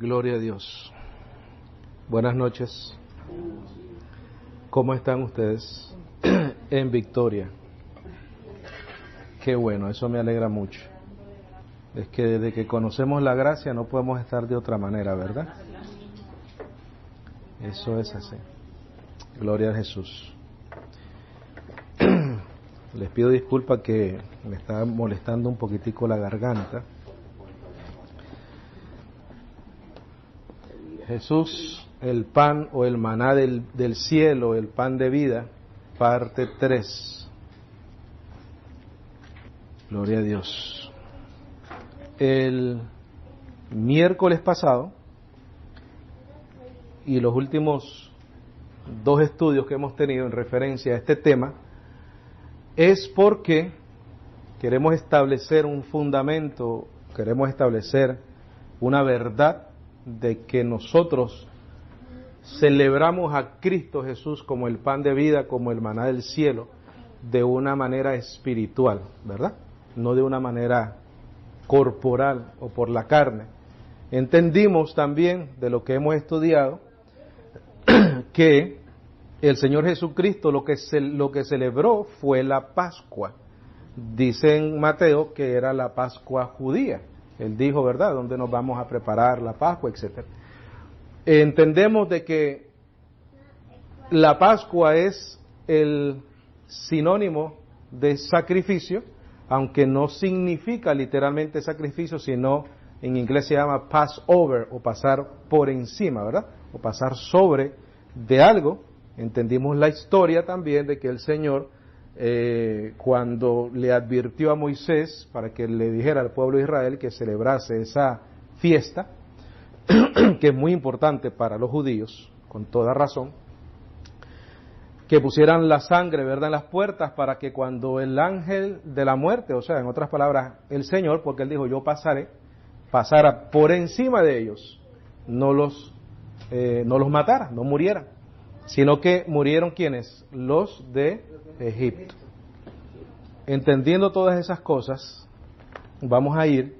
Gloria a Dios. Buenas noches. ¿Cómo están ustedes? En victoria. Qué bueno, eso me alegra mucho. Es que desde que conocemos la gracia no podemos estar de otra manera, ¿verdad? Eso es así. Gloria a Jesús. Les pido disculpas que me está molestando un poquitico la garganta. Jesús, el pan o el maná del cielo, el pan de vida, parte 3. Gloria a Dios. El miércoles pasado y los últimos 2 estudios que hemos tenido en referencia a este tema es porque queremos establecer un fundamento, queremos establecer una verdad de que nosotros celebramos a Cristo Jesús como el pan de vida, como el maná del cielo, de una manera espiritual, ¿verdad? No de una manera corporal o por la carne. Entendimos también de lo que hemos estudiado que el Señor Jesucristo lo que celebró fue la Pascua. Dice en Mateo que era la Pascua judía. Él dijo, ¿verdad?, dónde nos vamos a preparar la Pascua, etcétera. Entendemos de que la Pascua es el sinónimo de sacrificio, aunque no significa literalmente sacrificio, sino en inglés se llama Passover, o pasar por encima, ¿verdad?, o pasar sobre de algo. Entendimos la historia también de que el Señor, cuando le advirtió a Moisés para que le dijera al pueblo de Israel que celebrase esa fiesta, que es muy importante para los judíos, con toda razón, que pusieran la sangre, ¿verdad?, en las puertas para que cuando el ángel de la muerte, o sea, en otras palabras, el Señor, porque Él dijo, yo pasara por encima de ellos, no los matara, no murieran, sino que murieron ¿quiénes? Los de Egipto. Entendiendo todas esas cosas, vamos a ir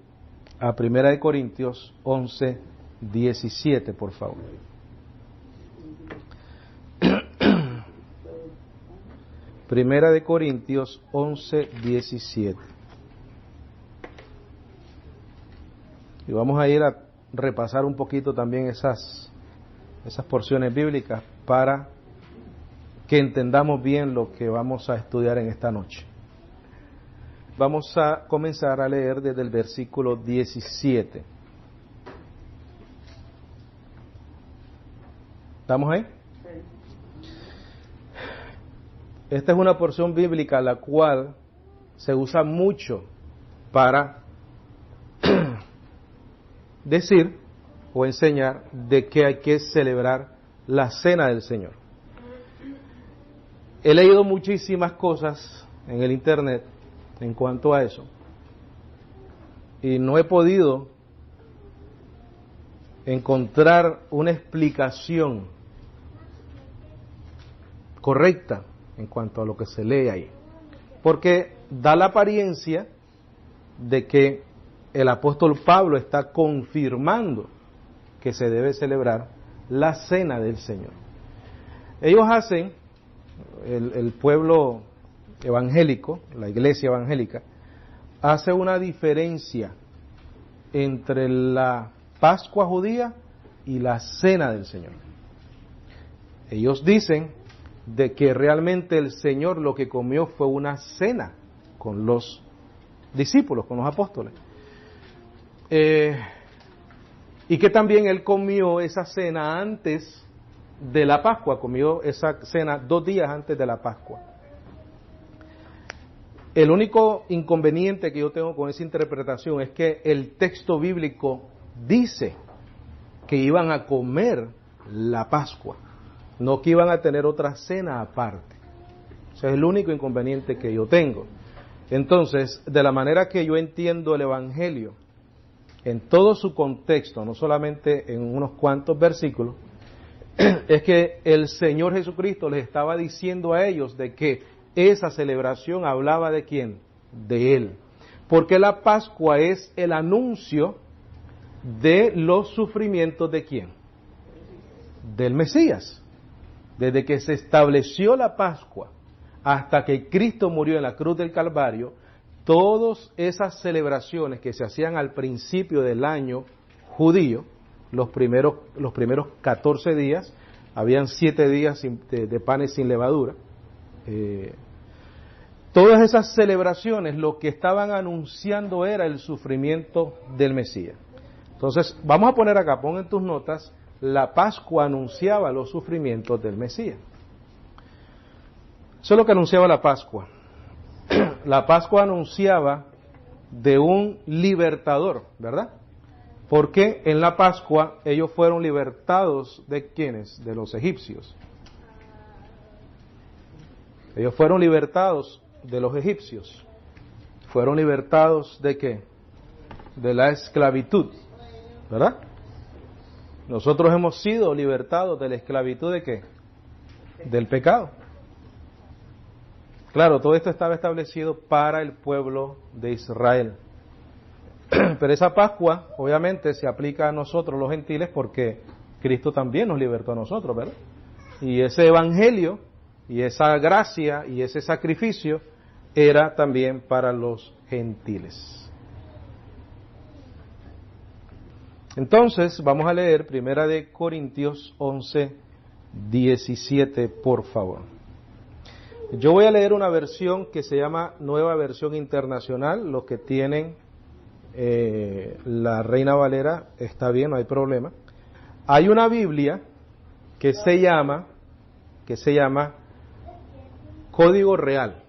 a 1 Corintios 11:17, por favor. Primera de Corintios 11:17. Y vamos a ir a repasar un poquito también esas porciones bíblicas para que entendamos bien lo que vamos a estudiar en esta noche. Vamos a comenzar a leer desde el versículo 17. ¿Estamos ahí? Esta es una porción bíblica la cual se usa mucho para decir o enseñar de que hay que celebrar la cena del Señor. He leído muchísimas cosas en el internet en cuanto a eso y no he podido encontrar una explicación correcta en cuanto a lo que se lee ahí, porque da la apariencia de que el apóstol Pablo está confirmando que se debe celebrar la cena del Señor. Ellos hacen, el pueblo evangélico, la iglesia evangélica, hace una diferencia entre la Pascua judía y la cena del Señor. Ellos dicen de que realmente el Señor lo que comió fue una cena con los discípulos, con los apóstoles. Y que también Él comió esa cena antes de la Pascua, comió esa cena 2 días antes de la Pascua. El único inconveniente que yo tengo con esa interpretación es que el texto bíblico dice que iban a comer la Pascua, no que iban a tener otra cena aparte. Ese es el único inconveniente que yo tengo. Entonces, de la manera que yo entiendo el Evangelio, en todo su contexto, no solamente en unos cuantos versículos, es que el Señor Jesucristo les estaba diciendo a ellos de que esa celebración hablaba de ¿quién? De Él. Porque la Pascua es el anuncio de los sufrimientos ¿de quién? Del Mesías. Desde que se estableció la Pascua hasta que Cristo murió en la cruz del Calvario, todas esas celebraciones que se hacían al principio del año judío, los primeros 14 días, habían 7 días de panes sin levadura, todas esas celebraciones lo que estaban anunciando era el sufrimiento del Mesías. Entonces, vamos a poner acá, pon en tus notas, la Pascua anunciaba los sufrimientos del Mesías. Eso es lo que anunciaba la Pascua. La Pascua anunciaba de un libertador, ¿verdad? Porque en la Pascua ellos fueron libertados ¿de quiénes? De los egipcios. Ellos fueron libertados de los egipcios. Fueron libertados ¿de qué? De la esclavitud, ¿verdad? Nosotros hemos sido libertados de la esclavitud ¿de qué? Del pecado. Claro, todo esto estaba establecido para el pueblo de Israel. Pero esa Pascua, obviamente, se aplica a nosotros los gentiles porque Cristo también nos libertó a nosotros, ¿verdad? Y ese evangelio, y esa gracia, y ese sacrificio, era también para los gentiles. Entonces, vamos a leer 1 Corintios 11, 17, por favor. Yo voy a leer una versión que se llama Nueva Versión Internacional. Los que tienen la Reina Valera, está bien, no hay problema. Hay una Biblia que se llama Código Real.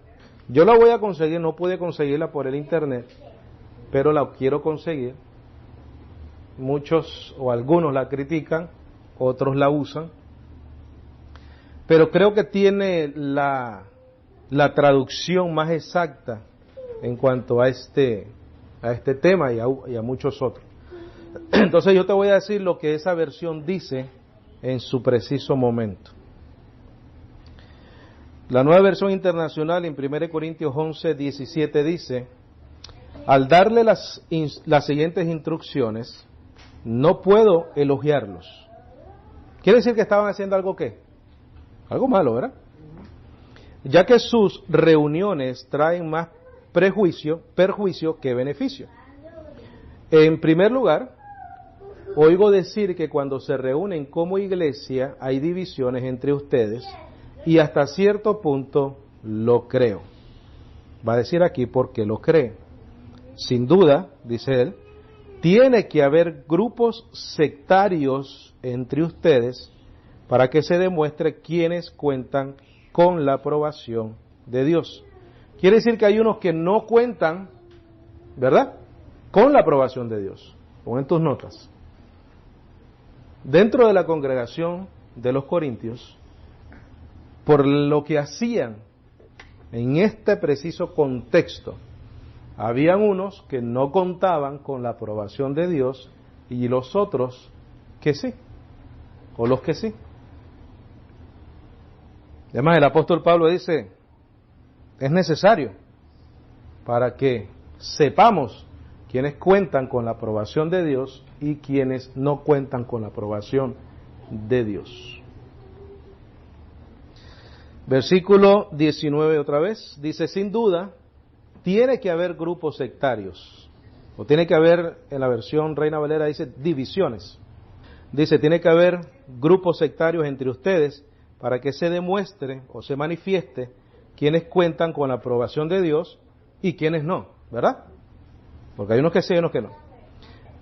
Yo la voy a conseguir, no pude conseguirla por el internet, pero la quiero conseguir. Muchos o algunos la critican, otros la usan, pero creo que tiene la traducción más exacta en cuanto a este tema y a muchos otros. Entonces yo te voy a decir lo que esa versión dice en su preciso momento. La Nueva Versión Internacional en 1 Corintios 11, 17 dice: al darle las siguientes instrucciones, no puedo elogiarlos. Quiere decir que estaban haciendo algo ¿qué? Algo malo, ¿verdad? Ya que sus reuniones traen más perjuicio que beneficio. En primer lugar, oigo decir que cuando se reúnen como iglesia hay divisiones entre ustedes y hasta cierto punto lo creo. Va a decir aquí por qué lo cree. Sin duda, dice él, tiene que haber grupos sectarios entre ustedes para que se demuestre quiénes cuentan con la aprobación de Dios. Quiere decir que hay unos que no cuentan, ¿verdad?, con la aprobación de Dios. Pon en tus notas. Dentro de la congregación de los Corintios, por lo que hacían en este preciso contexto, habían unos que no contaban con la aprobación de Dios y los otros que sí, o los que sí. Además, el apóstol Pablo dice, es necesario para que sepamos quienes cuentan con la aprobación de Dios y quienes no cuentan con la aprobación de Dios. Versículo 19 otra vez, dice, sin duda, tiene que haber grupos sectarios, o tiene que haber, en la versión Reina Valera dice divisiones. Dice, tiene que haber grupos sectarios entre ustedes para que se demuestre o se manifieste quienes cuentan con la aprobación de Dios y quienes no, ¿verdad? Porque hay unos que sí y unos que no.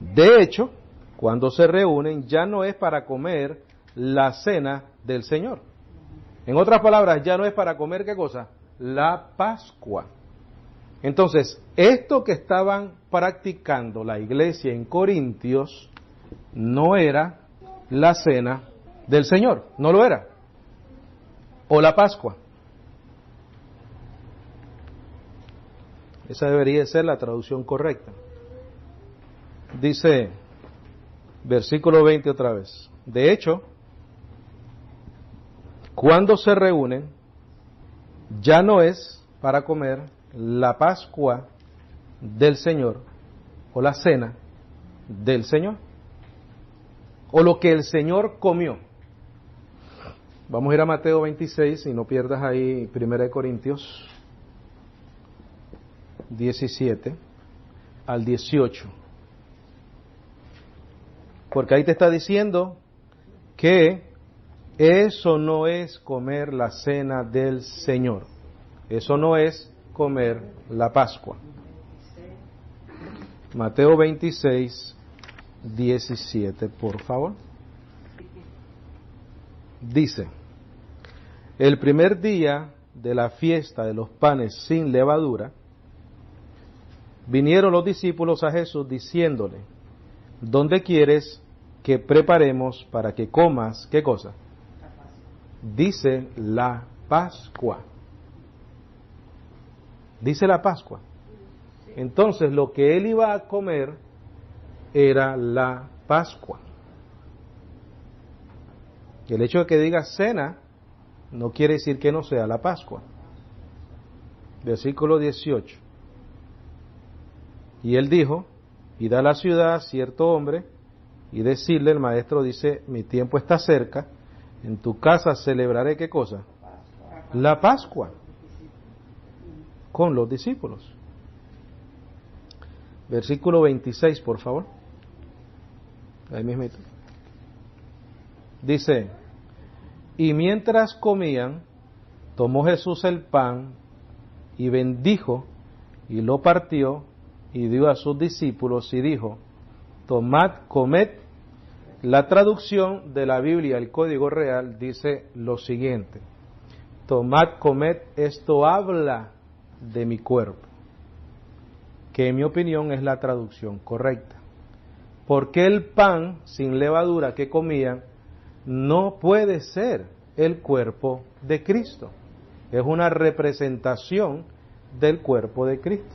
De hecho, cuando se reúnen ya no es para comer la cena del Señor. En otras palabras, ya no es para comer, ¿qué cosa? La Pascua. Entonces, esto que estaban practicando la iglesia en Corintios no era la cena del Señor, no lo era. O la Pascua. Esa debería ser la traducción correcta. Dice, versículo 20 otra vez. De hecho, cuando se reúnen, ya no es para comer la Pascua del Señor, o la cena del Señor, o lo que el Señor comió. Vamos a ir a Mateo 26, y no pierdas ahí 1 Corintios 17 al 18. Porque ahí te está diciendo que eso no es comer la cena del Señor. Eso no es comer la Pascua. Mateo 26, 17, por favor. Dice: el primer día de la fiesta de los panes sin levadura, vinieron los discípulos a Jesús diciéndole: ¿dónde quieres que preparemos para que comas? ¿Qué cosa? Dice la Pascua. Dice la Pascua. Entonces lo que él iba a comer era la Pascua. El hecho de que diga cena no quiere decir que no sea la Pascua. Versículo 18. Y él dijo: id a la ciudad cierto hombre y decirle, el maestro dice, mi tiempo está cerca, en tu casa celebraré, ¿qué cosa? La Pascua con los discípulos. Versículo 26, por favor. Ahí mismo. Dice: y mientras comían, tomó Jesús el pan y bendijo y lo partió y dio a sus discípulos y dijo: tomad, comed. La traducción de la Biblia, el Código Real, dice lo siguiente: tomad, comed, esto habla de mi cuerpo, que en mi opinión es la traducción correcta. Porque el pan sin levadura que comían no puede ser el cuerpo de Cristo. Es una representación del cuerpo de Cristo.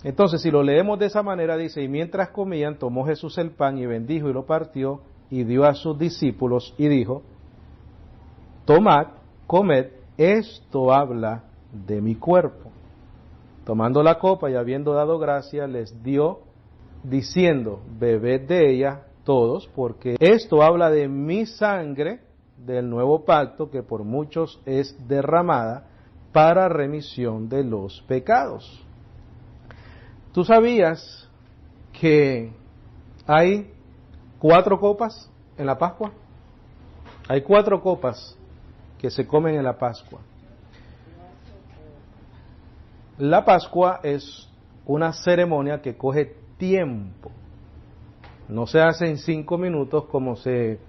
Entonces, si lo leemos de esa manera, dice: y mientras comían, tomó Jesús el pan y bendijo y lo partió y dio a sus discípulos y dijo: tomad, comed, esto habla de mi cuerpo. Tomando la copa y habiendo dado gracia, les dio, diciendo: bebed de ella todos, porque esto habla de mi sangre del nuevo pacto, que por muchos es derramada para remisión de los pecados. ¿Tú sabías que hay 4 copas en la Pascua? Hay 4 copas que se comen en la Pascua. La Pascua es una ceremonia que coge tiempo. No se hace en 5 minutos como se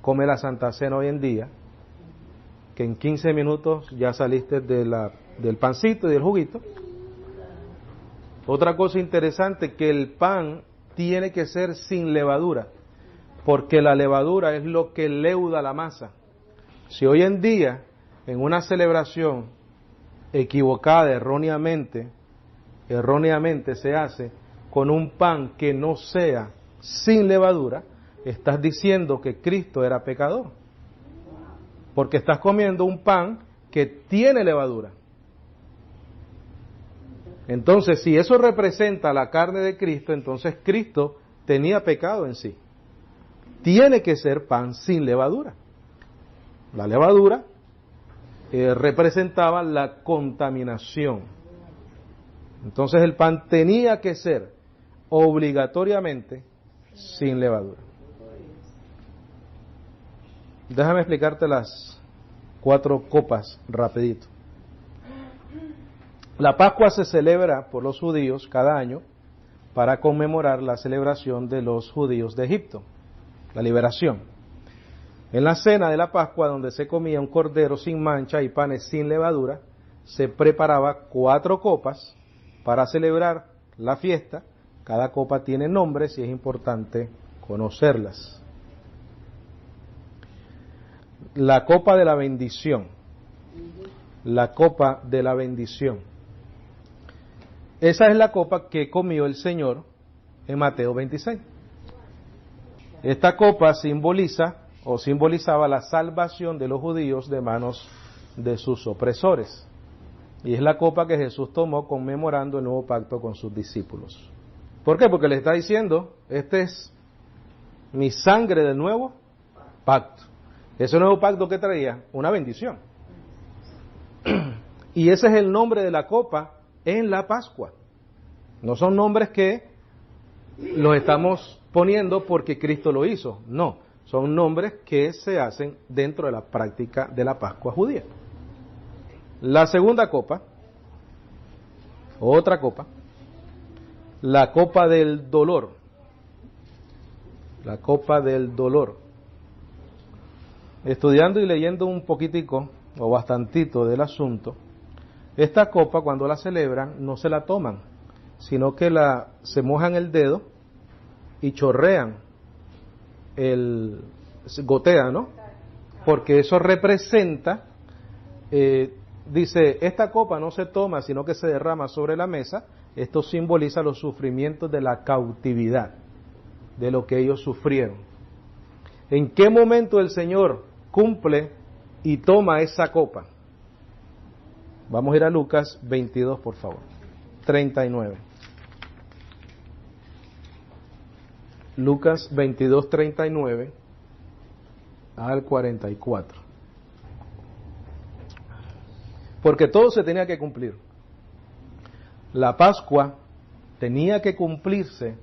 come la Santa Cena hoy en día, que en 15 minutos ya saliste del pancito y del juguito. Otra cosa interesante, que el pan tiene que ser sin levadura, porque la levadura es lo que leuda la masa. Si hoy en día, en una celebración equivocada, erróneamente se hace con un pan que no sea sin levadura, estás diciendo que Cristo era pecador, porque estás comiendo un pan que tiene levadura. Entonces, si eso representa la carne de Cristo, entonces Cristo tenía pecado en sí. Tiene que ser pan sin levadura. La levadura representaba la contaminación. Entonces el pan tenía que ser obligatoriamente sin levadura. Déjame explicarte las 4 copas rapidito. La Pascua se celebra por los judíos cada año para conmemorar la celebración de los judíos de Egipto, la liberación. En la cena de la Pascua, donde se comía un cordero sin mancha y panes sin levadura, se preparaba 4 copas para celebrar la fiesta. Cada copa tiene nombres y es importante conocerlas. La copa de la bendición. La copa de la bendición. Esa es la copa que comió el Señor en Mateo 26. Esta copa simbolizaba la salvación de los judíos de manos de sus opresores. Y es la copa que Jesús tomó conmemorando el nuevo pacto con sus discípulos. ¿Por qué? Porque le está diciendo, este es mi sangre del nuevo pacto. Ese nuevo pacto que traía, una bendición. Y ese es el nombre de la copa en la Pascua. No son nombres que los estamos poniendo porque Cristo lo hizo. No, son nombres que se hacen dentro de la práctica de la Pascua judía. La segunda copa, otra copa, la copa del dolor. La copa del dolor. Estudiando y leyendo un poquitico o bastantito del asunto, esta copa cuando la celebran no se la toman, sino que se mojan el dedo y chorrean, gotea, ¿no? Porque eso representa, dice, esta copa no se toma, sino que se derrama sobre la mesa. Esto simboliza los sufrimientos de la cautividad, de lo que ellos sufrieron. ¿En qué momento el Señor cumple y toma esa copa? Vamos a ir a Lucas 22, por favor. 39. Lucas 22, 39 al 44. Porque todo se tenía que cumplir. La Pascua tenía que cumplirse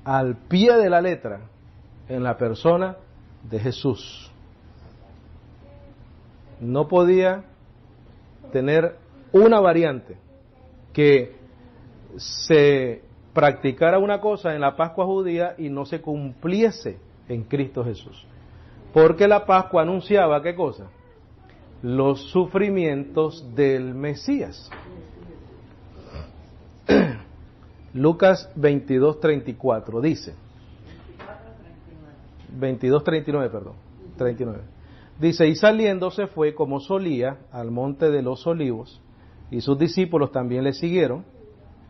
al pie de la letra en la persona de Jesús. No podía tener una variante que se practicara una cosa en la Pascua judía y no se cumpliese en Cristo Jesús. Porque la Pascua anunciaba, ¿qué cosa? Los sufrimientos del Mesías. Lucas 22:34 dice, 22:39, perdón, 39. Dice, y saliendo se fue como solía al monte de los olivos, y sus discípulos también le siguieron.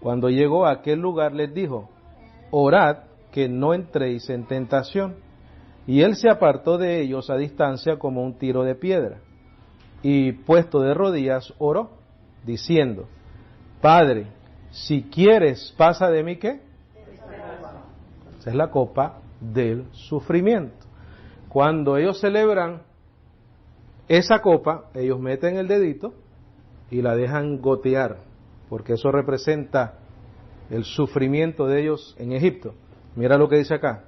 Cuando llegó a aquel lugar les dijo, orad que no entréis en tentación. Y él se apartó de ellos a distancia como un tiro de piedra, y puesto de rodillas oró, diciendo, Padre, si quieres, pasa de mí, ¿qué? Esa es la copa del sufrimiento. Cuando ellos celebran esa copa, ellos meten el dedito y la dejan gotear, porque eso representa el sufrimiento de ellos en Egipto. Mira lo que dice acá,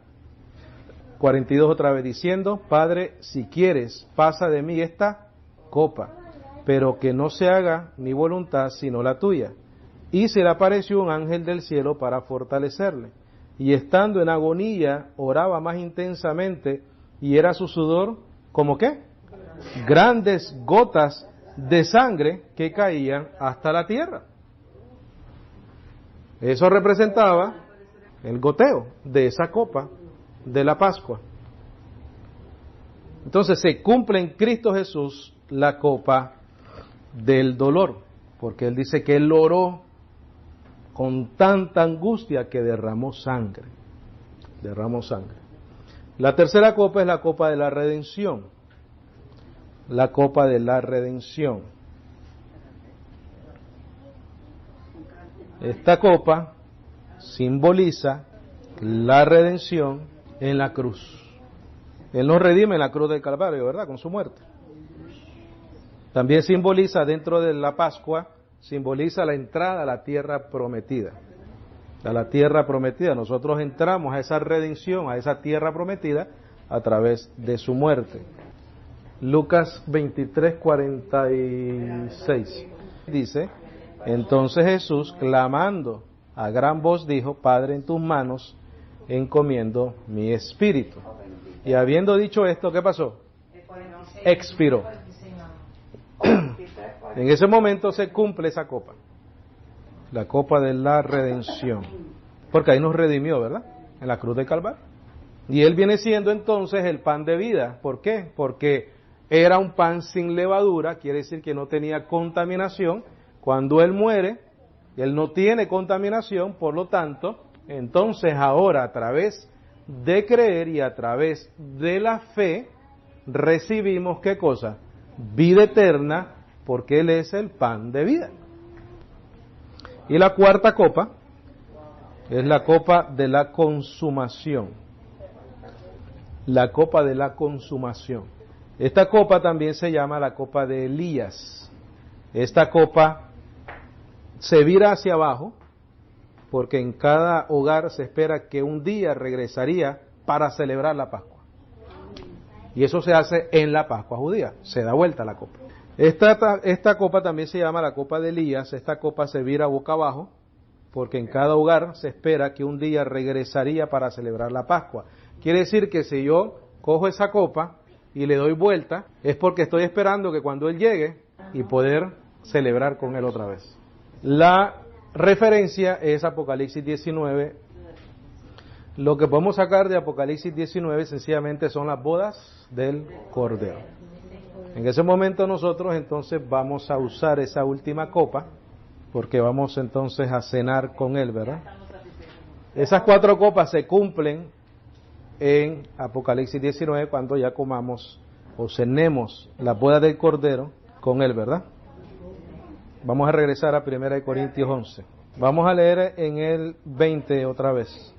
42 otra vez, diciendo, Padre, si quieres, pasa de mí esta copa, pero que no se haga mi voluntad sino la tuya. Y se le apareció un ángel del cielo para fortalecerle. Y estando en agonía, oraba más intensamente, y era su sudor, ¿como qué? Grandes gotas de sangre que caían hasta la tierra. Eso representaba el goteo de esa copa de la Pascua. Entonces se cumple en Cristo Jesús la copa del dolor, porque Él dice que Él oró con tanta angustia que derramó sangre. Derramó sangre. La tercera copa es la copa de la redención. La copa de la redención. Esta copa simboliza la redención en la cruz. Él nos redime en la cruz del Calvario, ¿verdad? Con su muerte. También simboliza, dentro de la Pascua, simboliza la entrada a la tierra prometida. A la tierra prometida. Nosotros entramos a esa redención, a esa tierra prometida, a través de su muerte. Lucas 23:46 dice, entonces Jesús, clamando a gran voz, dijo, Padre, en tus manos encomiendo mi espíritu. Y habiendo dicho esto, ¿qué pasó? Expiró. En ese momento se cumple esa copa, la copa de la redención, porque ahí nos redimió, ¿verdad? En la cruz del Calvario. Y Él viene siendo entonces el pan de vida. ¿Por qué? Porque era un pan sin levadura, quiere decir que no tenía contaminación. Cuando Él muere, Él no tiene contaminación, por lo tanto, entonces ahora a través de creer y a través de la fe, recibimos ¿qué cosa? Vida eterna, porque Él es el pan de vida. Y la cuarta copa Es la copa de la consumación. La copa de la consumación. Esta copa también se llama la copa de Elías. Esta copa se vira hacia abajo porque en cada hogar se espera que un día regresaría para celebrar la Pascua. Y eso se hace en la Pascua judía, se da vuelta la copa. Esta copa también se llama la copa de Elías. Esta copa se vira boca abajo porque en cada hogar se espera que un día regresaría para celebrar la Pascua. Quiere decir que si yo cojo esa copa y le doy vuelta, es porque estoy esperando que cuando Él llegue y poder celebrar con Él otra vez. La referencia es Apocalipsis 19. Lo que podemos sacar de Apocalipsis 19 sencillamente son las bodas del Cordero. En ese momento nosotros entonces vamos a usar esa última copa, porque vamos entonces a cenar con Él, ¿verdad? Esas 4 copas se cumplen en Apocalipsis 19 cuando ya comamos o cenemos la boda del Cordero con Él, ¿verdad? Vamos a regresar a 1 Corintios 11. Vamos a leer en el 20 otra vez.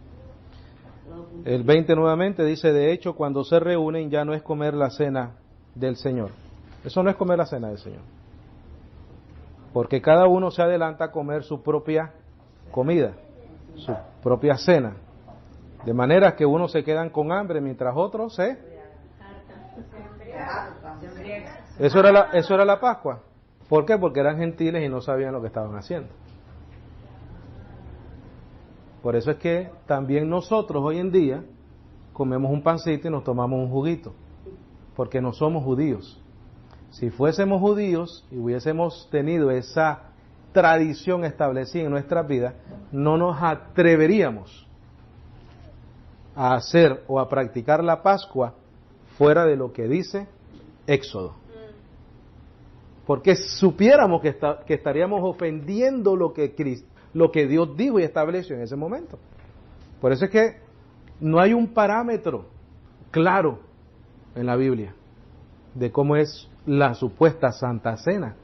El 20 nuevamente dice, de hecho, cuando se reúnen ya no es comer la cena del Señor. Eso no es comer la cena del Señor. Porque cada uno se adelanta a comer su propia comida, su propia cena. De manera que unos se quedan con hambre mientras otros se... Eso era la Pascua. ¿Por qué? Porque eran gentiles y no sabían lo que estaban haciendo. Por eso es que también nosotros hoy en día comemos un pancito y nos tomamos un juguito, porque no somos judíos. Si fuésemos judíos y hubiésemos tenido esa tradición establecida en nuestras vidas, no nos atreveríamos a hacer o a practicar la Pascua fuera de lo que dice Éxodo. Porque supiéramos que estaríamos ofendiendo lo que Dios dijo y estableció en ese momento. Por eso es que no hay un parámetro claro en la Biblia de cómo es la supuesta Santa Cena.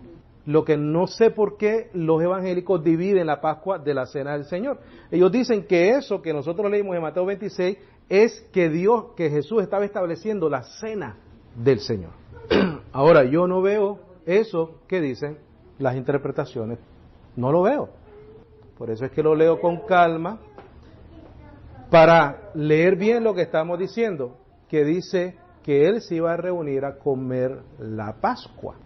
Lo que no sé por qué los evangélicos dividen la Pascua de la Cena del Señor. Ellos dicen que eso que nosotros leímos en Mateo 26 es que Jesús estaba estableciendo la Cena del Señor. Ahora, yo no veo eso que dicen las interpretaciones. No lo veo. Por eso es que lo leo con calma para leer bien lo que estamos diciendo, que dice que Él se iba a reunir a comer la Pascua.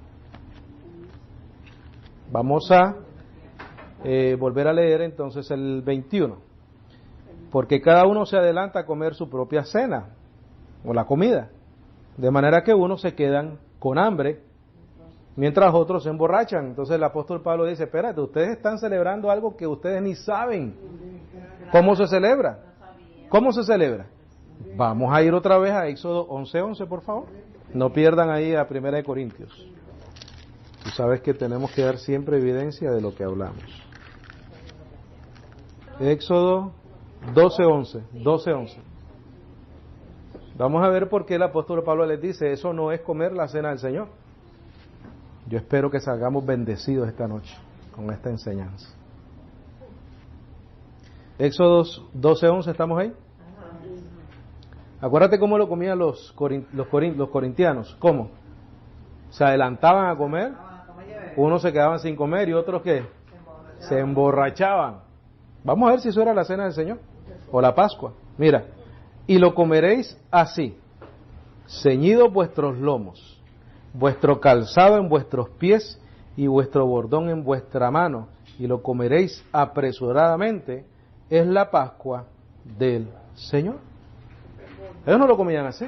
Vamos a volver a leer entonces el 21. Porque cada uno se adelanta a comer su propia cena o la comida, de manera que unos se quedan con hambre mientras otros se emborrachan. Entonces el apóstol Pablo dice, espérate, ustedes están celebrando algo que ustedes ni saben. ¿Cómo se celebra? ¿Cómo se celebra? Vamos a ir otra vez a Éxodo 11:11, por favor. No pierdan ahí a 1 Corintios. Tú sabes que tenemos que dar siempre evidencia de lo que hablamos. Éxodo 12:11. Vamos a ver por qué el apóstol Pablo les dice, eso no es comer la cena del Señor. Yo espero que salgamos bendecidos esta noche con esta enseñanza. Éxodo 12:11, ¿estamos ahí? Acuérdate cómo lo comían los corintianos. ¿Cómo? Se adelantaban a comer, unos se quedaban sin comer y otros ¿qué? Se emborrachaban. Vamos a ver si eso era la cena del Señor o la Pascua. Mira, y lo comeréis así, ceñidos vuestros lomos, vuestro calzado en vuestros pies y vuestro bordón en vuestra mano, y lo comeréis apresuradamente, es la Pascua del Señor. Ellos no lo comían así,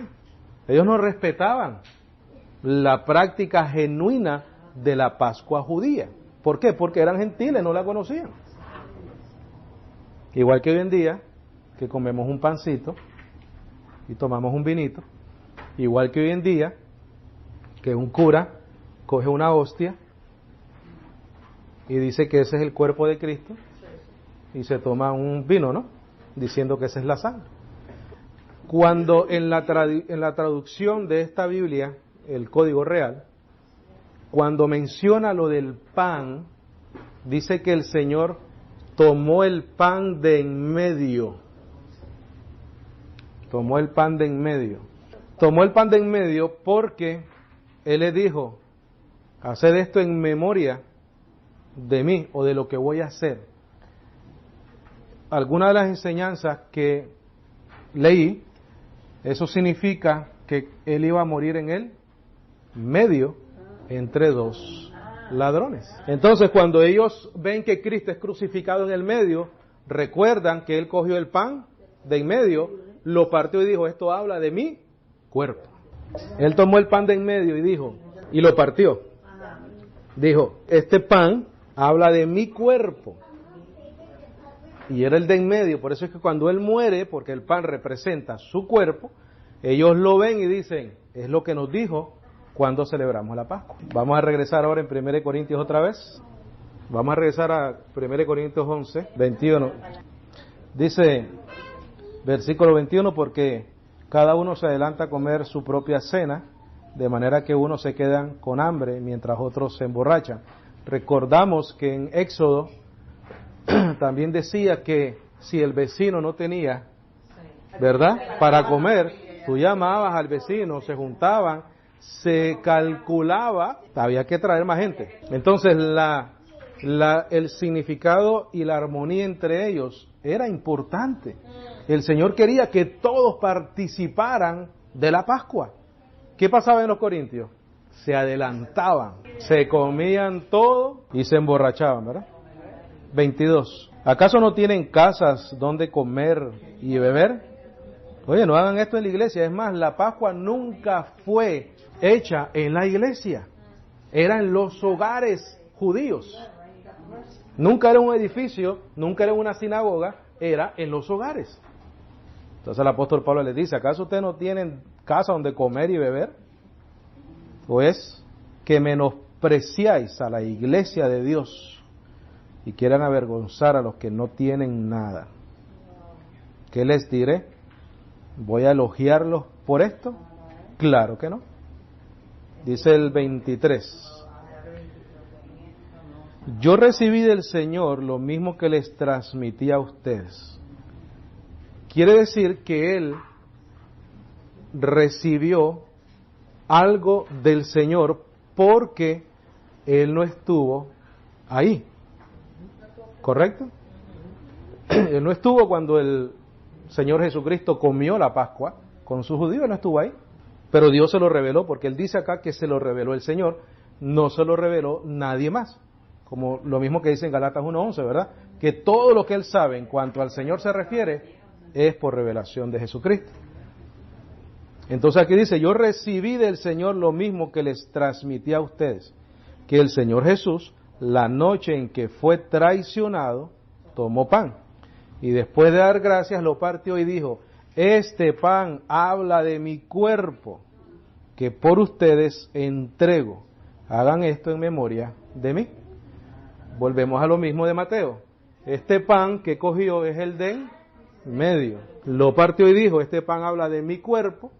ellos no respetaban la práctica genuina de la Pascua judía. ¿Por qué? Porque eran gentiles, no la conocían. Igual que hoy en día, que comemos un pancito y tomamos un vinito, igual que hoy en día, que un cura coge una hostia y dice que ese es el cuerpo de Cristo y se toma un vino, ¿no? Diciendo que esa es la sangre. Cuando en la traducción de esta Biblia, el Código Real, cuando menciona lo del pan, dice que el Señor tomó el pan de en medio. Tomó el pan de en medio. Tomó el pan de en medio porque Él le dijo, haced esto en memoria de mí o de lo que voy a hacer. Algunas de las enseñanzas que leí, eso significa que Él iba a morir en el medio entre dos ladrones. Entonces, cuando ellos ven que Cristo es crucificado en el medio, recuerdan que Él cogió el pan de en medio, lo partió y dijo, esto habla de mi cuerpo. Él tomó el pan de en medio y dijo, y lo partió. Dijo, este pan habla de mi cuerpo. Y era el de en medio, por eso es que cuando Él muere, porque el pan representa su cuerpo, ellos lo ven y dicen, es lo que nos dijo cuando celebramos la Pascua. Vamos a regresar ahora en 1 Corintios otra vez. Vamos a regresar a 1 Corintios 11, 21. Dice, versículo 21, porque cada uno se adelanta a comer su propia cena, de manera que unos se quedan con hambre mientras otros se emborrachan. Recordamos que en Éxodo también decía que si el vecino no tenía, ¿verdad?, para comer, tú llamabas al vecino, se juntaban, se calculaba, había que traer más gente. Entonces el significado y la armonía entre ellos era importante. El Señor quería que todos participaran de la Pascua. ¿Qué pasaba en los corintios? Se adelantaban, se comían todo y se emborrachaban, ¿verdad? 22. ¿Acaso no tienen casas donde comer y beber? Oye, no hagan esto en la iglesia. Es más, la Pascua nunca fue hecha en la iglesia. Era en los hogares judíos. Nunca era un edificio, nunca era una sinagoga, era en los hogares. Entonces el apóstol Pablo les dice, ¿acaso ustedes no tienen casa donde comer y beber? ¿O es que menospreciáis a la iglesia de Dios y quieran avergonzar a los que no tienen nada? ¿Qué les diré? ¿Voy a elogiarlos por esto? Claro que no. Dice el 23. Yo recibí del Señor lo mismo que les transmití a ustedes. Quiere decir que Él recibió algo del Señor porque Él no estuvo ahí. ¿Correcto? Él no estuvo cuando el Señor Jesucristo comió la Pascua con sus judíos, Él no estuvo ahí. Pero Dios se lo reveló, porque Él dice acá que se lo reveló el Señor, no se lo reveló nadie más. Como lo mismo que dice en Galatas 1:11, ¿verdad? Que todo lo que Él sabe en cuanto al Señor se refiere es por revelación de Jesucristo. Entonces aquí dice, yo recibí del Señor lo mismo que les transmití a ustedes, que el Señor Jesús, la noche en que fue traicionado, tomó pan, y después de dar gracias lo partió y dijo, este pan habla de mi cuerpo, que por ustedes entrego, hagan esto en memoria de mí. Volvemos a lo mismo de Mateo, este pan que cogió es el de en medio, lo partió y dijo, este pan habla de mi cuerpo,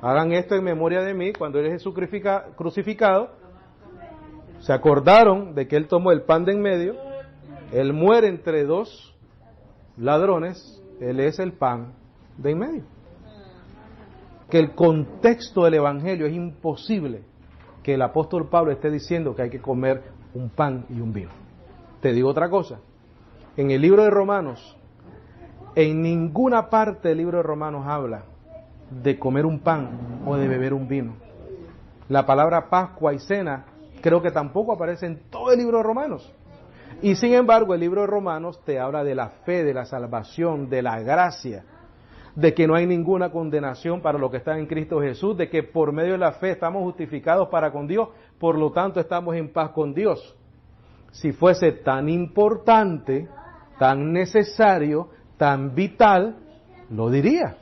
hagan esto en memoria de mí. Cuando Él es crucificado, se acordaron de que Él tomó el pan de en medio, Él muere entre dos ladrones, Él es el pan de en medio. Que el contexto del Evangelio es imposible que el apóstol Pablo esté diciendo que hay que comer un pan y un vino. Te digo otra cosa, en el libro de Romanos, en ninguna parte del libro de Romanos habla de comer un pan o de beber un vino. La palabra Pascua y cena creo que tampoco aparece en todo el libro de Romanos. Y sin embargo el libro de Romanos te habla de la fe, de la salvación, de la gracia, de que no hay ninguna condenación para los que están en Cristo Jesús, de que por medio de la fe estamos justificados para con Dios, por lo tanto estamos en paz con Dios. Si fuese tan importante, tan necesario, tan vital, lo diría.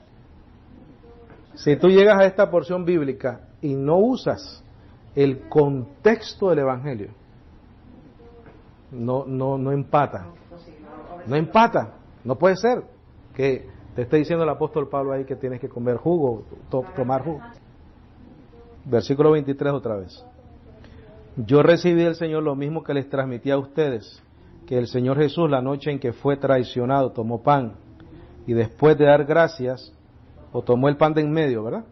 Si tú llegas a esta porción bíblica y no usas el contexto del Evangelio, no empata. No empata. No puede ser que te esté diciendo el apóstol Pablo ahí que tienes que comer jugo, tomar jugo. Versículo 23 otra vez. Yo recibí del Señor lo mismo que les transmití a ustedes, que el Señor Jesús, la noche en que fue traicionado, tomó pan y después de dar gracias, o tomó el pan de en medio, ¿verdad?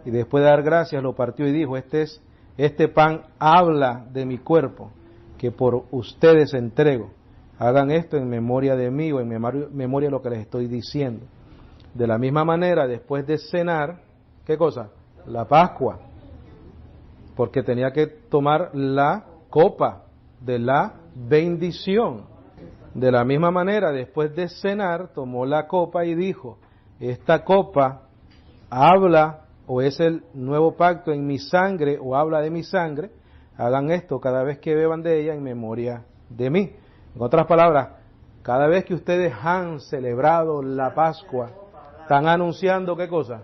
Y después de dar gracias lo partió y dijo, este pan habla de mi cuerpo, que por ustedes entrego. Hagan esto en memoria de mí o en memoria de lo que les estoy diciendo. De la misma manera, después de cenar, ¿qué cosa? La Pascua, porque tenía que tomar la copa de la bendición. De la misma manera, después de cenar, tomó la copa y dijo, esta copa habla o es el nuevo pacto en mi sangre o habla de mi sangre, hagan esto cada vez que beban de ella en memoria de mí. En otras palabras, cada vez que ustedes han celebrado la Pascua, están anunciando ¿qué cosa?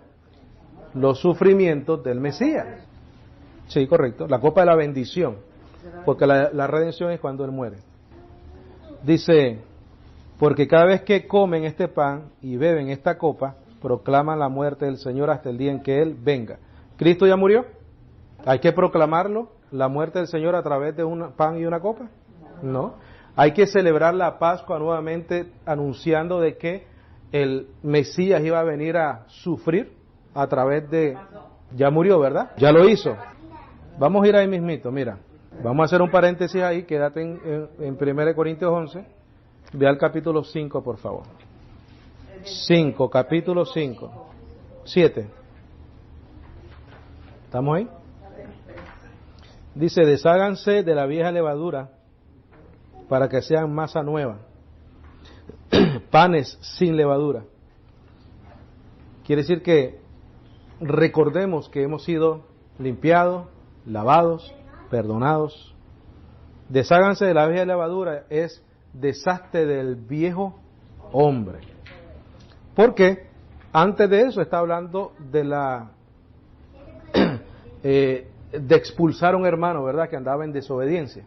Los sufrimientos del Mesías. Sí, correcto, la copa de la bendición, porque la redención es cuando Él muere. Dice, porque cada vez que comen este pan y beben esta copa, proclaman la muerte del Señor hasta el día en que Él venga. ¿Cristo ya murió? ¿Hay que proclamarlo, la muerte del Señor a través de un pan y una copa? No. Hay que celebrar la Pascua nuevamente anunciando de que el Mesías iba a venir a sufrir a través de... Ya murió, ¿verdad? Ya lo hizo. Vamos a ir ahí mismito, mira. Vamos a hacer un paréntesis ahí, quédate en 1 Corintios 11. Ve al capítulo 5, por favor. 5, capítulo 5. 7. ¿Estamos ahí? Dice, desháganse de la vieja levadura para que sean masa nueva. Panes sin levadura. Quiere decir que recordemos que hemos sido limpiados, lavados, perdonados. Desháganse de la vieja levadura es deshazte del viejo hombre. Porque antes de eso está hablando de de expulsar a un hermano, ¿verdad? Que andaba en desobediencia.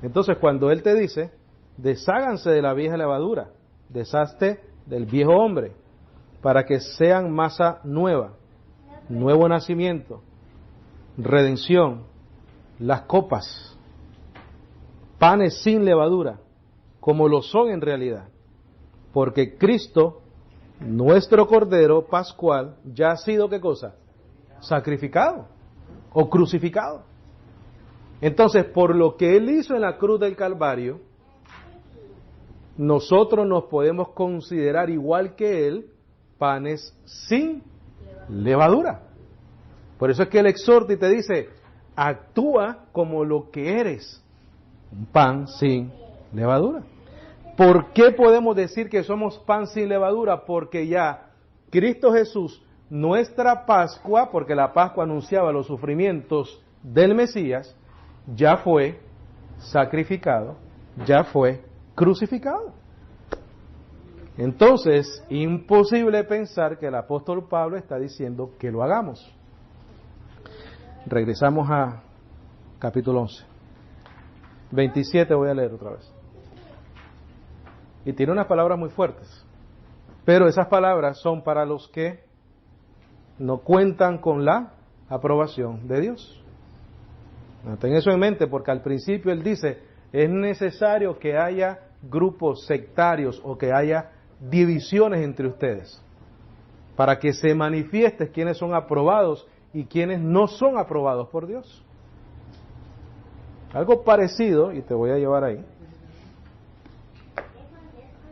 Entonces cuando Él te dice, desháganse de la vieja levadura, deshazte del viejo hombre, para que sean masa nueva, nuevo nacimiento, redención, las copas, panes sin levadura, como lo son en realidad, porque Cristo, nuestro Cordero Pascual, ya ha sido, ¿qué cosa? Sacrificado o crucificado. Entonces, por lo que Él hizo en la cruz del Calvario, nosotros nos podemos considerar igual que Él, panes sin levadura. Por eso es que Él exhorta y te dice, actúa como lo que eres, un pan sin levadura. ¿Por qué podemos decir que somos pan sin levadura? Porque ya Cristo Jesús, nuestra Pascua, porque la Pascua anunciaba los sufrimientos del Mesías, ya fue sacrificado, ya fue crucificado. Entonces, imposible pensar que el apóstol Pablo está diciendo que lo hagamos. Regresamos a capítulo 11. 27 voy a leer otra vez. Y tiene unas palabras muy fuertes. Pero esas palabras son para los que no cuentan con la aprobación de Dios. Ten eso en mente, porque al principio Él dice, es necesario que haya grupos sectarios o que haya divisiones entre ustedes, para que se manifieste quiénes son aprobados y quiénes no son aprobados por Dios. Algo parecido, y te voy a llevar ahí.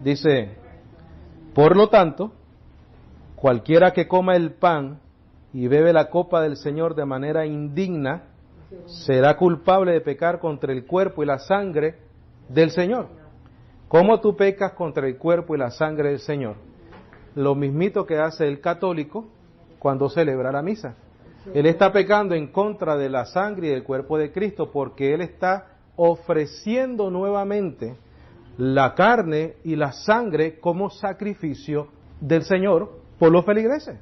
Dice, por lo tanto, cualquiera que coma el pan y bebe la copa del Señor de manera indigna, será culpable de pecar contra el cuerpo y la sangre del Señor. ¿Cómo tú pecas contra el cuerpo y la sangre del Señor? Lo mismito que hace el católico cuando celebra la misa. Él está pecando en contra de la sangre y del cuerpo de Cristo porque Él está ofreciendo nuevamente la carne y la sangre como sacrificio del Señor por los feligreses.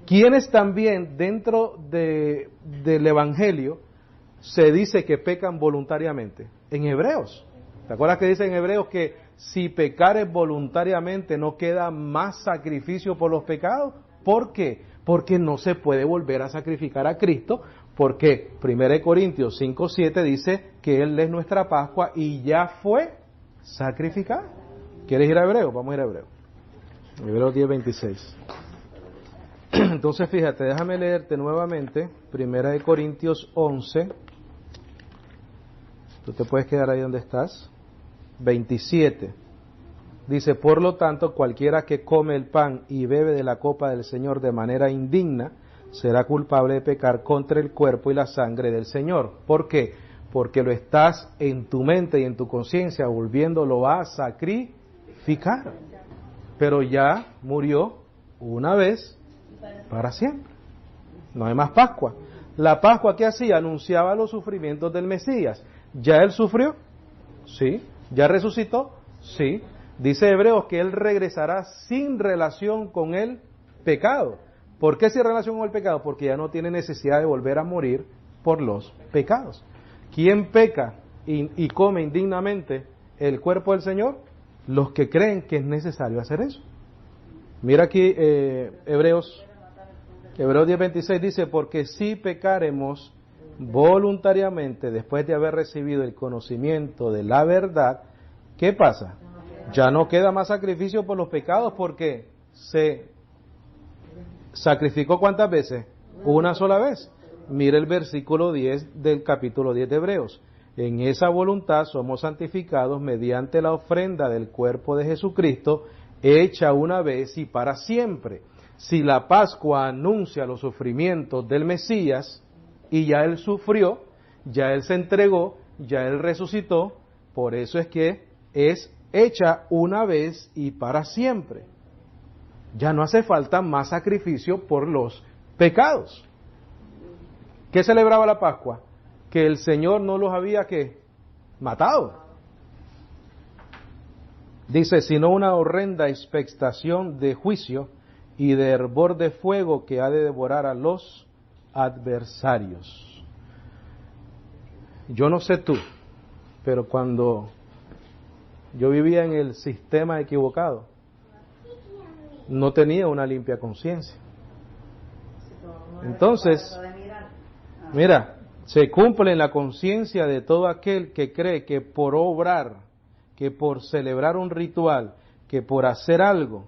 Quienes también dentro del Evangelio se dice que pecan voluntariamente. En Hebreos. ¿Te acuerdas que dice en Hebreos que si pecares voluntariamente no queda más sacrificio por los pecados? ¿Por qué? Porque no se puede volver a sacrificar a Cristo ¿Por qué? 1 Corintios 5:7 dice que Él es nuestra Pascua y ya fue sacrificado. ¿Quieres ir a Hebreo? Vamos a ir a Hebreo. Hebreo 10:26. Entonces fíjate, déjame leerte nuevamente 1 Corintios 11. Tú te puedes quedar ahí donde estás. 27. Dice, por lo tanto, cualquiera que come el pan y bebe de la copa del Señor de manera indigna, será culpable de pecar contra el cuerpo y la sangre del Señor. ¿Por qué? Porque lo estás en tu mente y en tu conciencia volviéndolo a sacrificar. Pero ya murió una vez para siempre. No hay más Pascua. La Pascua que hacía anunciaba los sufrimientos del Mesías. ¿Ya Él sufrió? Sí. ¿Ya resucitó? Sí. Dice Hebreos que Él regresará sin relación con el pecado. ¿Por qué sin relación con el pecado? Porque ya no tiene necesidad de volver a morir por los pecados. ¿Quién peca y come indignamente el cuerpo del Señor? Los que creen que es necesario hacer eso. Mira aquí Hebreos 10:26 dice, porque si pecaremos voluntariamente después de haber recibido el conocimiento de la verdad, ¿qué pasa? Ya no queda más sacrificio por los pecados porque se sacrificó ¿cuántas veces? Una sola vez. Mira el versículo 10 del capítulo 10 de Hebreos. En esa voluntad somos santificados mediante la ofrenda del cuerpo de Jesucristo, hecha una vez y para siempre. Si la Pascua anuncia los sufrimientos del Mesías, y ya Él sufrió, ya Él se entregó, ya Él resucitó, por eso es que es hecha una vez y para siempre. Ya no hace falta más sacrificio por los pecados. ¿Qué celebraba la Pascua? Que el Señor no los había ¿qué? Matado. Dice, sino una horrenda expectación de juicio y de hervor de fuego que ha de devorar a los adversarios. Yo no sé tú, pero cuando yo vivía en el sistema equivocado, no tenía una limpia conciencia. Entonces, mira, se cumple en la conciencia de todo aquel que cree que por obrar, que por celebrar un ritual, que por hacer algo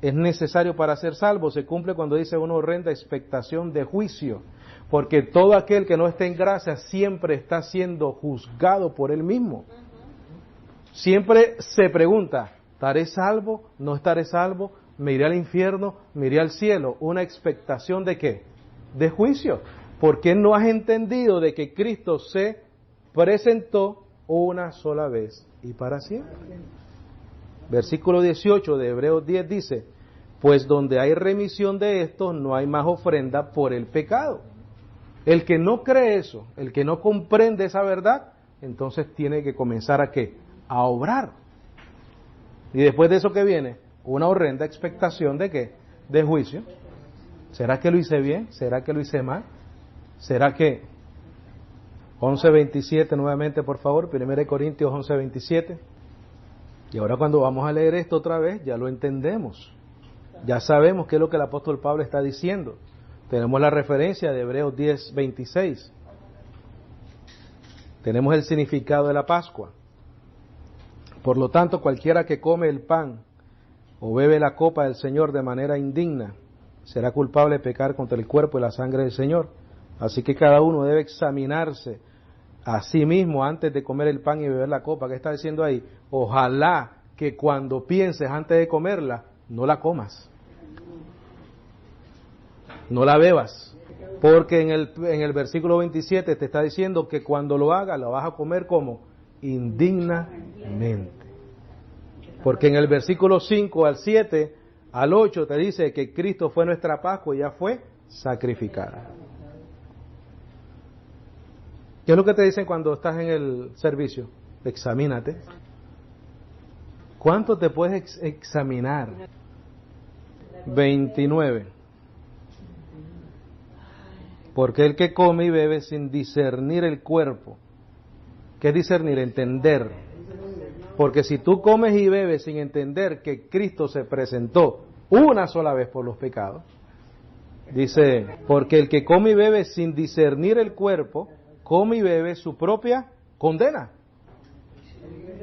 es necesario para ser salvo, se cumple cuando dice una horrenda expectación de juicio, porque todo aquel que no está en gracia siempre está siendo juzgado por él mismo. Siempre se pregunta, ¿estaré salvo? ¿No estaré salvo? ¿Me iré al infierno? ¿Me iré al cielo? ¿Una expectación de qué? De juicio. ¿Por qué no has entendido de que Cristo se presentó una sola vez y para siempre? Versículo 18 de Hebreos 10 dice, pues donde hay remisión de estos no hay más ofrenda por el pecado. El que no cree eso, el que no comprende esa verdad, entonces tiene que comenzar a ¿qué? A obrar. Y después de eso que viene, una horrenda expectación de ¿qué? De juicio. ¿Será que lo hice bien? ¿Será que lo hice mal? ¿Será que 11:27 nuevamente, por favor, 1 Corintios 11:27? Y ahora cuando vamos a leer esto otra vez, ya lo entendemos. Ya sabemos qué es lo que el apóstol Pablo está diciendo. Tenemos la referencia de Hebreos 10:26. Tenemos el significado de la Pascua. Por lo tanto, cualquiera que come el pan o bebe la copa del Señor de manera indigna, será culpable de pecar contra el cuerpo y la sangre del Señor. Así que cada uno debe examinarse a sí mismo antes de comer el pan y beber la copa. ¿Qué está diciendo ahí? Ojalá que cuando pienses antes de comerla, no la comas. No la bebas. Porque en el versículo 27 te está diciendo que cuando lo hagas, la vas a comer como indignamente. Porque en el versículo 5 al 7 al 8 te dice que Cristo fue nuestra Pascua y ya fue sacrificada. ¿Qué es lo que te dicen cuando estás en el servicio? Examínate. ¿Cuánto te puedes examinar? 29. Porque el que come y bebe sin discernir el cuerpo. ¿Qué es discernir? Entender. Porque si tú comes y bebes sin entender que Cristo se presentó una sola vez por los pecados, Dice, porque el que come y bebe sin discernir el cuerpo, come y bebe su propia condena.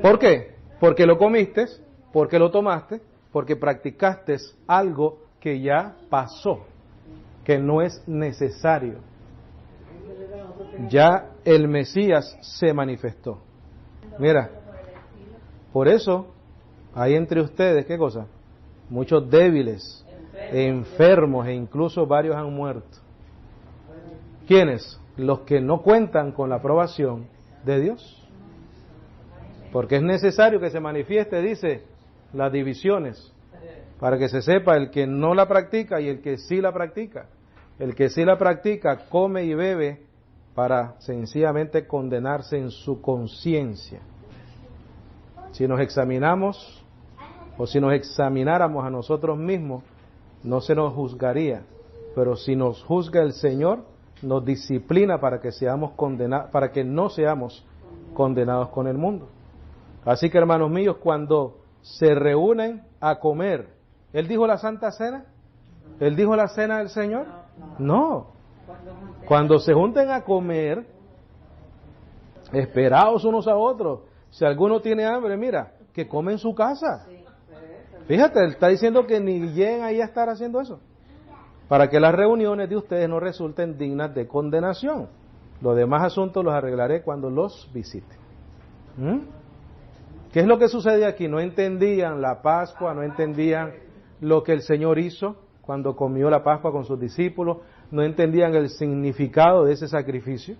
¿Por qué? Porque lo comiste, porque lo tomaste, porque practicaste algo que ya pasó, que no es necesario. Ya el Mesías se manifestó. Mira, por eso hay entre ustedes, ¿qué cosa? Muchos débiles, enfermos e incluso varios han muerto. ¿Quiénes? Los que no cuentan con la aprobación de Dios. Porque es necesario que se manifieste, dice, las divisiones, para que se sepa el que no la practica y el que sí la practica. El que sí la practica come y bebe para sencillamente condenarse en su conciencia. Si nos examinamos o si nos examináramos a nosotros mismos, no se nos juzgaría, pero si nos juzga el Señor, nos disciplina para que seamos condenados, para que no seamos condenados con el mundo. Así que, hermanos míos, cuando se reúnen a comer, ¿Él dijo la Santa Cena? ¿Él dijo la Cena del Señor? No. Cuando se junten a comer, esperaos unos a otros. Si alguno tiene hambre, mira, que come en su casa. Fíjate, Él está diciendo que ni lleguen ahí a estar haciendo eso, para que las reuniones de ustedes no resulten dignas de condenación. Los demás asuntos los arreglaré cuando los visite. ¿Qué es lo que sucede aquí? No entendían la Pascua, no entendían lo que el Señor hizo cuando comió la Pascua con sus discípulos, no entendían el significado de ese sacrificio.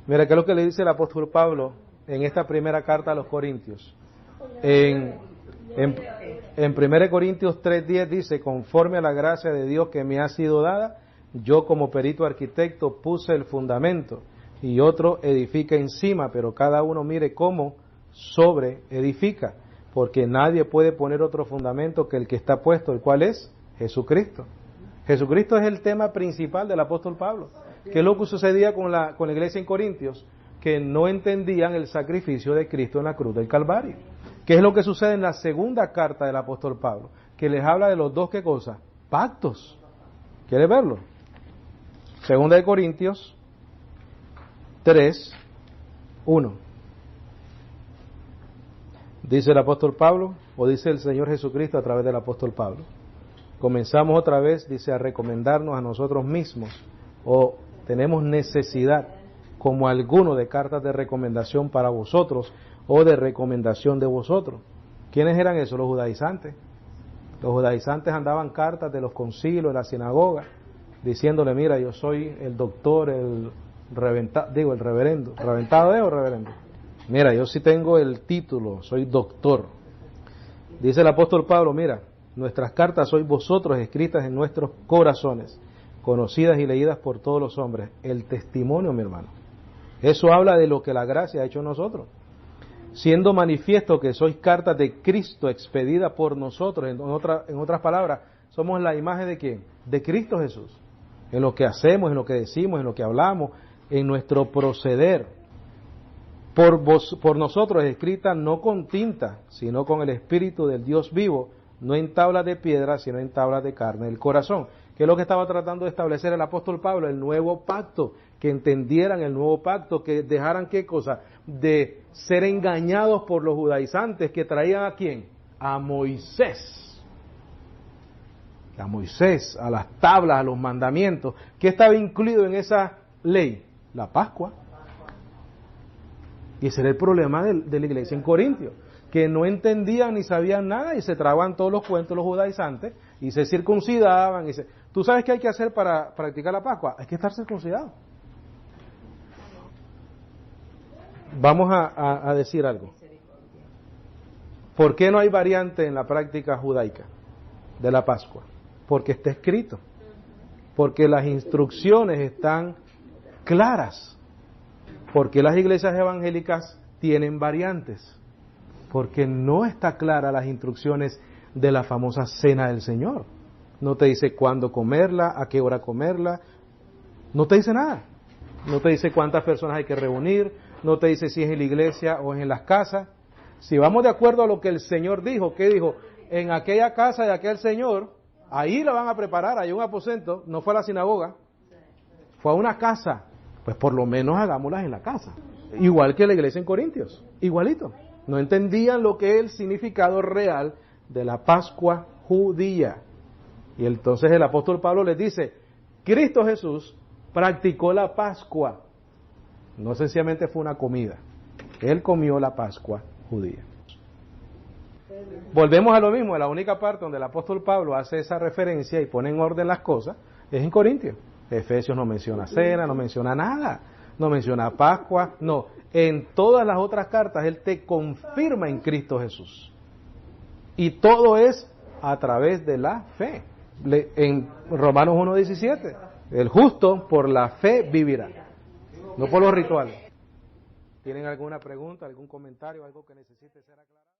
Mira, ¿qué es lo que le dice el apóstol Pablo en esta primera carta a los Corintios? En 1 Corintios 3:10 dice, conforme a la gracia de Dios que me ha sido dada, yo como perito arquitecto puse el fundamento y otro edifica encima, pero cada uno mire cómo sobre edifica, porque nadie puede poner otro fundamento que el que está puesto, el cual es Jesucristo. Jesucristo es el tema principal del apóstol Pablo. ¿Qué es lo que sucedía con la iglesia en Corintios? Que no entendían el sacrificio de Cristo en la cruz del Calvario. ¿Qué es lo que sucede en la segunda carta del apóstol Pablo? Que les habla de los dos, ¿qué cosa? Pactos. ¿Quieres verlo? Segunda de Corintios 3:1. Dice el apóstol Pablo, o dice el Señor Jesucristo a través del apóstol Pablo. Comenzamos otra vez, dice, a recomendarnos a nosotros mismos, o tenemos necesidad, como alguno, de cartas de recomendación para vosotros, o de recomendación de vosotros. ¿Quiénes eran esos? Los judaizantes. Los judaizantes andaban cartas de los concilios, de la sinagoga, diciéndole, mira, yo soy el doctor, el reverendo. ¿Reventado es o reverendo? Mira, yo sí tengo el título, soy doctor. Dice el apóstol Pablo, mira, nuestras cartas sois vosotros escritas en nuestros corazones, conocidas y leídas por todos los hombres. El testimonio, mi hermano. Eso habla de lo que la gracia ha hecho en nosotros. Siendo manifiesto que sois cartas de Cristo expedida por nosotros, en otras palabras, somos la imagen de ¿quién? De Cristo Jesús. En lo que hacemos, en lo que decimos, en lo que hablamos, en nuestro proceder. Por nosotros es escrita no con tinta, sino con el Espíritu del Dios vivo, no en tablas de piedra, sino en tablas de carne del corazón. ¿Qué es lo que estaba tratando de establecer el apóstol Pablo? El nuevo pacto, que entendieran el nuevo pacto, que dejaran ¿qué cosa? De ser engañados por los judaizantes que traían ¿a quién? A Moisés. A Moisés, a las tablas, a los mandamientos. ¿Qué estaba incluido en esa ley? La Pascua. Y ese era el problema de la iglesia en Corintios, que no entendían ni sabían nada y se tragaban todos los cuentos los judaizantes y se circuncidaban. ¿Tú sabes qué hay que hacer para practicar la Pascua? Hay que estar circuncidado. Vamos a decir algo. ¿Por qué no hay variante en la práctica judaica de la Pascua? Porque está escrito. Porque las instrucciones están claras. Porque las iglesias evangélicas tienen variantes. Porque no está clara las instrucciones de la famosa Cena del Señor. No te dice cuándo comerla, a qué hora comerla. No te dice nada. No te dice cuántas personas hay que reunir. No te dice si es en la iglesia o es en las casas. Si vamos de acuerdo a lo que el Señor dijo, ¿qué dijo? En aquella casa de aquel Señor Ahí lo van a preparar, hay un aposento, no fue a la sinagoga, fue a una casa. Pues por lo menos hagámoslas en la casa. Igual que la iglesia en Corintios, igualito. No entendían lo que es el significado real de la Pascua judía. Y entonces el apóstol Pablo les dice, Cristo Jesús practicó la Pascua. No sencillamente fue una comida. Él comió la Pascua judía. Volvemos a lo mismo, la única parte donde el apóstol Pablo hace esa referencia y pone en orden las cosas es en Corintios. Efesios no menciona cena, no menciona nada, no menciona Pascua, no. En todas las otras cartas Él te confirma en Cristo Jesús. Y todo es a través de la fe. En Romanos 1:17, el justo por la fe vivirá, no por los rituales. ¿Tienen alguna pregunta, algún comentario, algo que necesite ser aclarado?